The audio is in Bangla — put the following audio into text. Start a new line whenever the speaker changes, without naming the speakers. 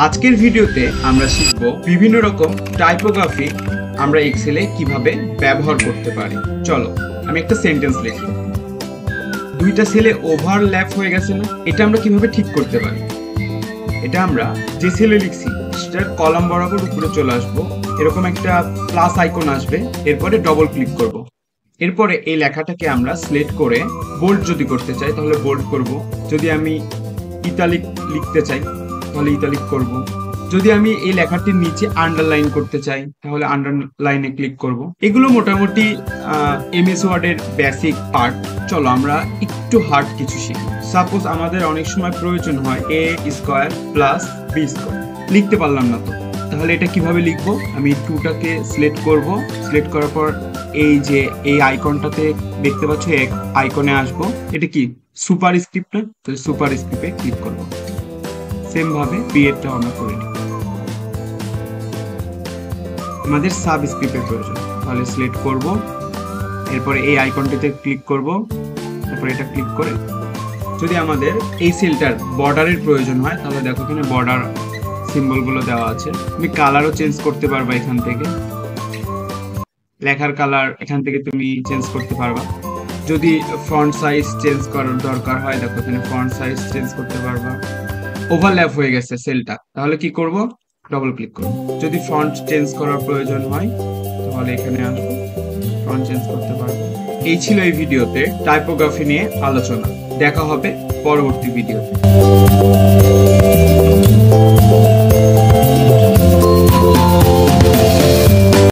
আজকের ভিডিওতে আমরা শিখব বিভিন্ন রকম টাইপোগ্রাফি আমরা এক্সেলে কিভাবে ব্যবহার করতে পারি। চলো আমি একটা সেন্টেন্স লিখি। দুইটা সেলে ওভারল্যাপ হয়ে গেছে না, এটা আমরা কিভাবে ঠিক করতে পারি? এটা আমরা যে সেলে লিখছি সেটার কলাম বরাবর উপরে চলে আসবো, এরকম একটা প্লাস আইকন আসবে, এরপরে ডবল ক্লিক করব। এরপরে এই লেখাটাকে আমরা সিলেক্ট করে বোল্ড যদি করতে চাই তাহলে বোল্ড করব, যদি আমি ইতালিক লিখতে চাই তাহলে ইতালিক করব, যদি আমি এই লেখাটির নিচে আন্ডারলাইন করতে চাই তাহলে আন্ডারলাইনে ক্লিক করব। এগুলো মোটামুটি এমএস ওয়ার্ডের বেসিক পার্ট। চলো আমরা একটু হার্ড কিছু শিখি। সাপোজ আমাদের অনেক সময় প্রয়োজন হয় এ স্কোয়ার প্লাস বি স্কোয়ার, লিখতে পারলাম না, তো তাহলে এটা কিভাবে লিখবো? আমি টুটাকে সিলেক্ট করব, সিলেক্ট করার পর এই যে এই আইকনটাতে দেখতে পাচ্ছ, এক আইকনে আসবো, এটা কি সুপার স্ক্রিপ্ট না? তাহলে সুপার স্ক্রিপ্টে ক্লিক করব। সেম ভাবে বিএডটা আমরা করে নিই। আমাদের সাব স্ক্রিপ্টের প্রয়োজন, তাহলে সিলেক্ট করব, এরপরে এই আইকনটিতে ক্লিক করব, তারপরে এটা ক্লিক করে যদি আমাদের এই সেলটার বর্ডারের প্রয়োজন হয় তাহলে দেখো এখানে বর্ডার সিম্বলগুলো দেওয়া আছে। তুমি কালারও চেঞ্জ করতে পারবা, এখান থেকে লেখার কালার এখান থেকে তুমি চেঞ্জ করতে পারবা। যদি ফন্ট সাইজ চেঞ্জ করার দরকার হয় দেখো এখানে ফন্ট সাইজ চেঞ্জ করতে পারবা। ওভারল্যাপ হয়ে গেছে সেলটা, তাহলে কি করব? ডবল ক্লিক করব। যদি ফন্ট চেঞ্জ করার প্রয়োজন হয় তাহলে এখানে আসবো, ফন্ট চেঞ্জ করতে পারবো। এই ছিল এই ভিডিওতে টাইপোগ্রাফি নিয়ে আলোচনা। দেখা হবে পরবর্তী ভিডিওতে।